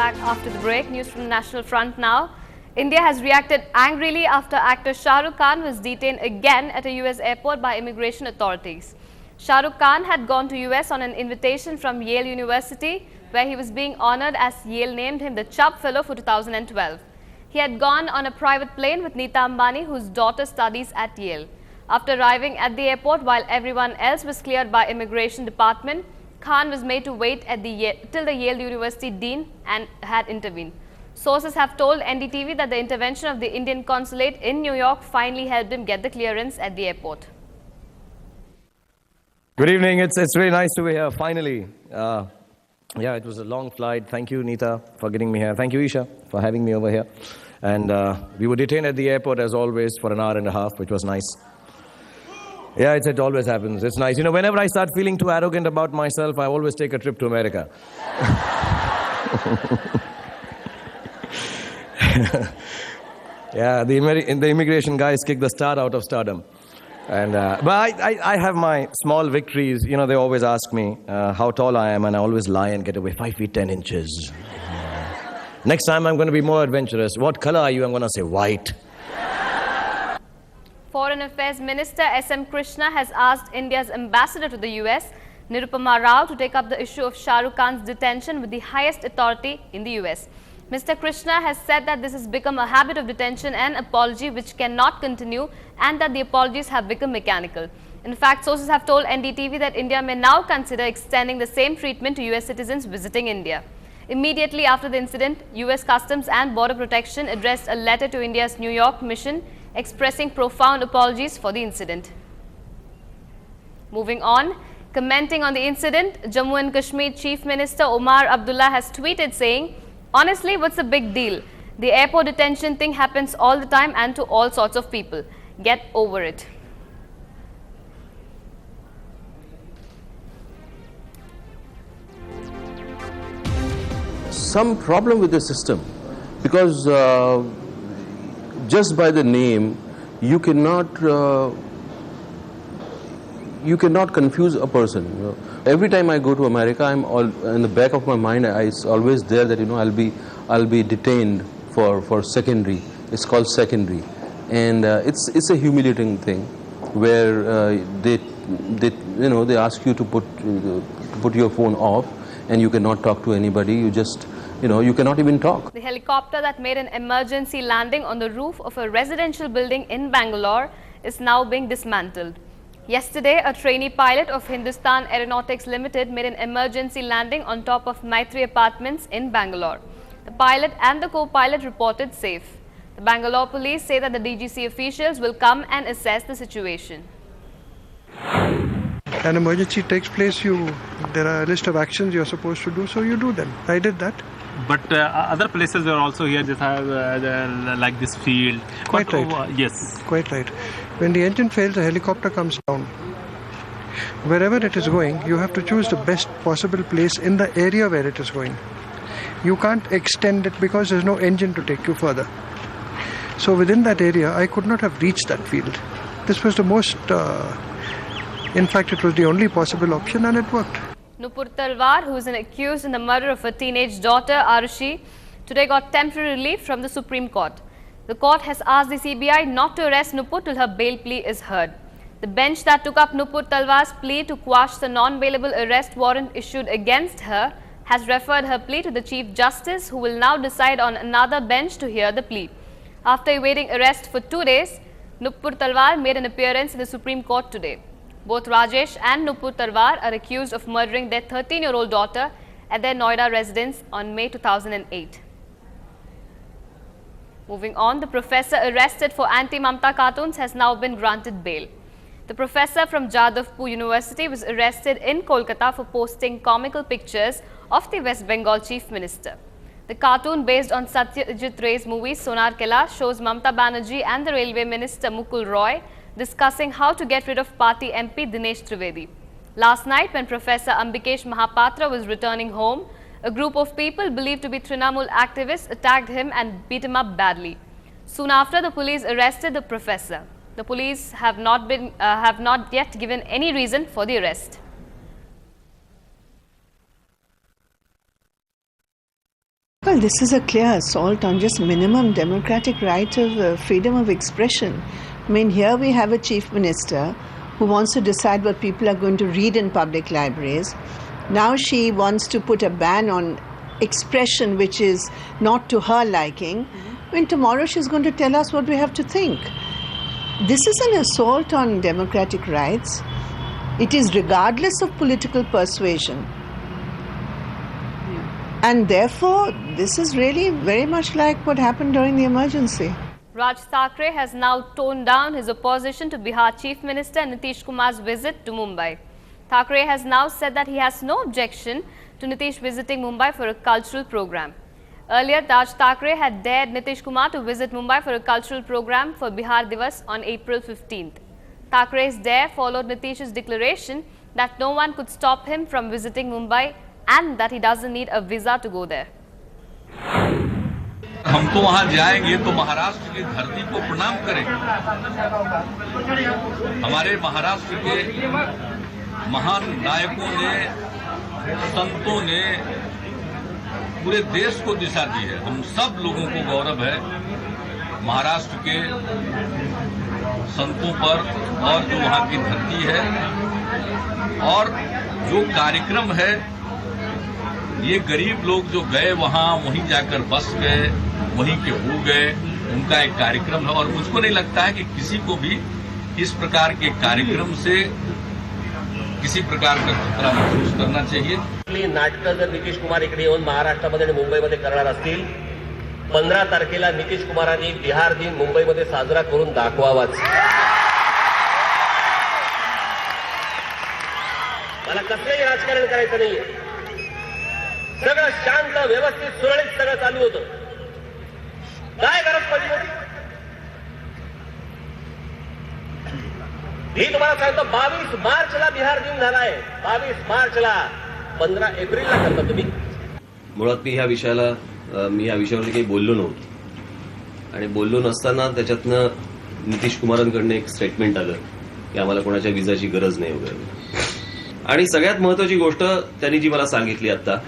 back after the break. News from the National Front now. India has reacted angrily after actor Shah Rukh Khan was detained again at a US airport by immigration authorities. Shah Rukh Khan had gone to US on an invitation from Yale University, where he was being honored as Yale named him the Chubb Fellow for 2012. He had gone on a private plane with Neeta Ambani, whose daughter studies at Yale. After arriving at the airport, while everyone else was cleared by immigration department, Khan was made to wait at till the Yale University dean and had intervened. Sources have told NDTV that the intervention of the Indian consulate in New York finally helped him get the clearance at the airport. Good evening. It's really nice to be here, finally. Yeah, it was a long flight. Thank you, Neeta, for getting me here. Thank you, Isha, for having me over here. And we were detained at the airport, as always, for an hour and a half, which was nice. Yeah, it always happens. It's nice. You know, whenever I start feeling too arrogant about myself, I always take a trip to America. Yeah, the immigration guys kick the star out of stardom. And but I have my small victories. You know, they always ask me how tall I am, and I always lie and get away. 5 feet 10 inches. Next time I'm going to be more adventurous. What color are you? I'm going to say white. Foreign Affairs Minister S.M. Krishna has asked India's ambassador to the US, Nirupama Rao, to take up the issue of Shah Rukh Khan's detention with the highest authority in the US. Mr. Krishna has said that this has become a habit of detention and apology which cannot continue, and that the apologies have become mechanical. In fact, sources have told NDTV that India may now consider extending the same treatment to US citizens visiting India. Immediately after the incident, US Customs and Border Protection addressed a letter to India's New York mission expressing profound apologies for the incident. Moving on, commenting on the incident, Jammu and Kashmir Chief Minister Omar Abdullah has tweeted saying, "Honestly, what's the big deal? The airport detention thing happens all the time and to all sorts of people. Get over it." Some problem with the system, because just by the name you cannot confuse a person. You know. Every time I go to America, I'm all in the back of my mind. It's always there that I'll be detained for secondary. It's called secondary, and it's a humiliating thing where they ask you to put your phone off, and you cannot talk to anybody. You cannot even talk. The helicopter that made an emergency landing on the roof of a residential building in Bangalore is now being dismantled. Yesterday, a trainee pilot of Hindustan Aeronautics Limited made an emergency landing on top of Maitri Apartments in Bangalore. The pilot and the co-pilot reported safe. The Bangalore police say that the DGC officials will come and assess the situation. An emergency takes place, there are a list of actions you're supposed to do, so you do them. I did that. But other places are also here that have like this field. Quite but, right. Yes. Quite right. When the engine fails, the helicopter comes down. Wherever it is going, you have to choose the best possible place in the area where it is going. You can't extend it because there's no engine to take you further. So within that area, I could not have reached that field. This was the most... in fact, it was the only possible option, and it worked. Nupur Talwar, who is accused in the murder of a teenage daughter, Arushi, today got temporary relief from the Supreme Court. The court has asked the CBI not to arrest Nupur till her bail plea is heard. The bench that took up Nupur Talwar's plea to quash the non-bailable arrest warrant issued against her has referred her plea to the Chief Justice, who will now decide on another bench to hear the plea. After evading arrest for 2 days, Nupur Talwar made an appearance in the Supreme Court today. Both Rajesh and Nupur Talwar are accused of murdering their 13-year-old daughter at their Noida residence on May 2008. Moving on, the professor arrested for anti-Mamta cartoons has now been granted bail. The professor from Jadavpur University was arrested in Kolkata for posting comical pictures of the West Bengal Chief Minister. The cartoon, based on Satyajit Ray's movie Sonar Kila, shows Mamta Banerjee and the Railway Minister Mukul Roy discussing how to get rid of party MP Dinesh Trivedi. Last night, when Professor Ambikesh Mahapatra was returning home, a group of people believed to be Trinamool activists attacked him and beat him up badly. Soon after, the police arrested the professor. The police have not yet given any reason for the arrest. this is a clear assault on just minimum democratic right of freedom of expression. I mean, here we have a chief minister who wants to decide what people are going to read in public libraries. Now she wants to put a ban on expression which is not to her liking. I mean, tomorrow she's going to tell us what we have to think. This is an assault on democratic rights. It is regardless of political persuasion. And therefore, this is really very much like what happened during the emergency. Raj Thackeray has now toned down his opposition to Bihar Chief Minister Nitish Kumar's visit to Mumbai. Thackeray has now said that he has no objection to Nitish visiting Mumbai for a cultural program. Earlier, Raj Thackeray had dared Nitish Kumar to visit Mumbai for a cultural program for Bihar Divas on April 15th. Thackeray's dare followed Nitish's declaration that no one could stop him from visiting Mumbai and that he doesn't need a visa to go there. हम तो वहां जाएंगे तो महाराष्ट्र की धरती को प्रणाम करेंगे। हमारे महाराष्ट्र के महान नायकों ने, संतों ने पूरे देश को दिशा दी है। हम सब लोगों को गौरव है महाराष्ट्र के संतों पर और जो वहां की धरती है, और जो कार्यक्रम है ये गरीब लोग जो गए वहां वहीं जाकर बस गए, वहीं के हो गए, उनका एक कार्यक्रम है। और मुझको नहीं लगता है कि किसी को भी इस प्रकार के कार्यक्रम से किसी प्रकार का खतरा महसूस करना चाहिए। नाटकं जर नितीश कुमार इकडे येऊन महाराष्ट्रामध्ये आणि मुंबईमध्ये करणार असतील, 15 तारखेला नितीश कुमारांनी बिहार दिन मुंबईमध्ये साजरा करून दाखवावाच। मला कसलंही राजकारण करायचं नाहीये। सगळं शांत, व्यवस्थित, सुरळीत सगळं चालू होतं। काय गरज पडली होती? मी तुम्हाला सांगतो 22 मार्चला बिहार दिन झालाय। 22 मार्चला, 15 एप्रिलला करता तुम्ही। मुळात मी ह्या विषयावर काही बोललो नव्हतो आणि बोललो नसताना त्याच्यातनं नितीश कुमारांकडनं एक स्टेटमेंट आलं की आम्हाला कोणाच्या विजाची गरज नाही वगैरे। आणि सगळ्यात महत्वाची गोष्ट त्यांनी जी मला सांगितली आता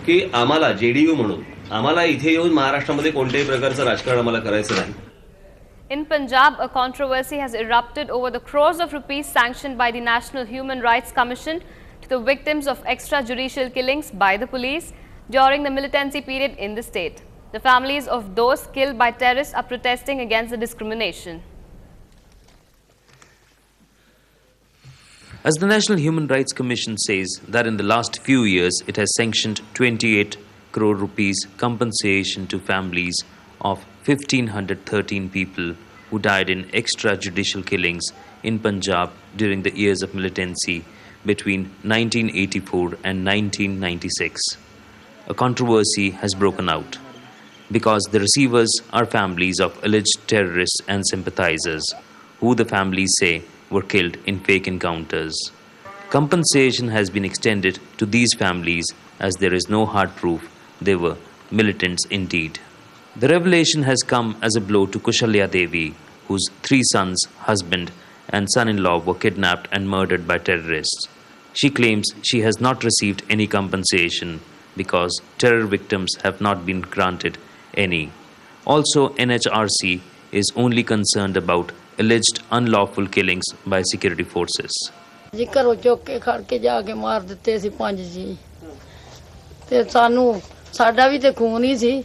की आम्हाला जेडीयू म्हणून आम्हाला इथे येऊन महाराष्ट्रामध्ये कोणत्याही प्रकारचं राजकारण आम्हाला करायचं नाही। In Punjab, a controversy has erupted over the crores of rupees sanctioned by the National Human Rights Commission to the victims of extrajudicial killings by the police during the militancy period in the state. The families of those killed by terrorists are protesting against the discrimination. As the National Human Rights Commission says that in the last few years it has sanctioned 28 crore rupees compensation to families of 1,513 people who died in extrajudicial killings in Punjab during the years of militancy between 1984 and 1996. A controversy has broken out because the receivers are families of alleged terrorists and sympathizers who the families say were killed in fake encounters. Compensation has been extended to these families as there is no hard proof they were militants indeed. The revelation has come as a blow to Kushalya Devi, whose 3 sons, husband and son-in-law were kidnapped and murdered by terrorists. She claims she has not received any compensation because terror victims have not been granted any. Also, NHRC is only concerned about alleged unlawful killings by security forces. ਜੀ ਘਰੋਂ ਚੁੱਕ ਕੇ ਖੜ ਕੇ ਜਾ ਕੇ ਮਾਰ ਦਿੱਤੇ ਸੀ 5 ਜੀ ਤੇ ਸਾਡਾ ਵੀ ਤੇ ਖੂਨ ਹੀ ਸੀ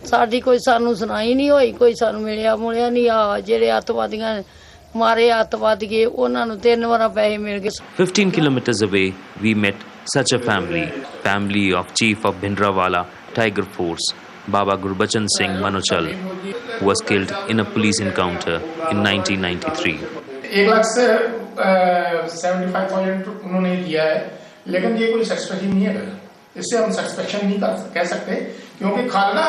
ਸਾਡੀ ਕੋਈ ਸਾਨੂੰ ਸੁਣਾਈ ਨਹੀਂ ਹੋਈ ਕੋਈ ਸਾਨੂੰ ਮਿਲਿਆ ਨਹੀਂ ਆ ਜਿਹੜੇ ਅੱਤਵਾਦੀਆਂ ਮਾਰੇ ਅੱਤਵਾਦੀਏ ਉਹਨਾਂ ਨੂੰ 3 ਵਾਰ ਪੈਸੇ ਮਿਲ ਗਏ 15 kilometers away we met such a family of chief of Bhindranwala Tiger Force Baba Gurbachan Singh Manochal who was killed in a police encounter in 1993. 1 lakh से 75,000 उन्होंने दिया है लेकिन ये कोई सेटिस्फैक्शन नहीं है इससे हम सेटिस्फैक्शन नहीं कह सकते क्योंकि खालना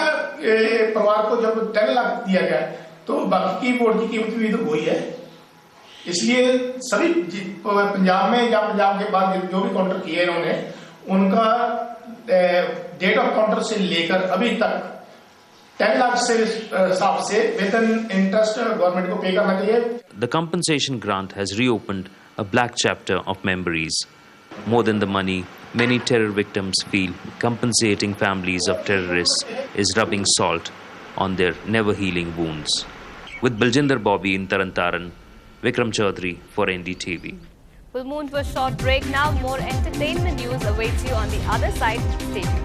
परिवार को जब 10 लाख दिया गया तो बाकी की वोट की कीमत भी तो वही है इसलिए सभी पंजाब में या पंजाब के बाद जो भी काउंटर किए इन्होंने उनका डेट ऑफ काउंटर से लेकर अभी तक 10 लाख से हिसाब से वेतन इंटरेस्ट गवर्नमेंट को पे करना चाहिए. The compensation grant has reopened a black chapter of memories. More than the money, many terror victims feel compensating families of terrorists is rubbing salt on their never-healing wounds. With Baljinder Bobby in Tarantaran, Vikram Chaudhary for NDTV. We'll move to a short break now. More entertainment news awaits you on the other side. Stay tuned.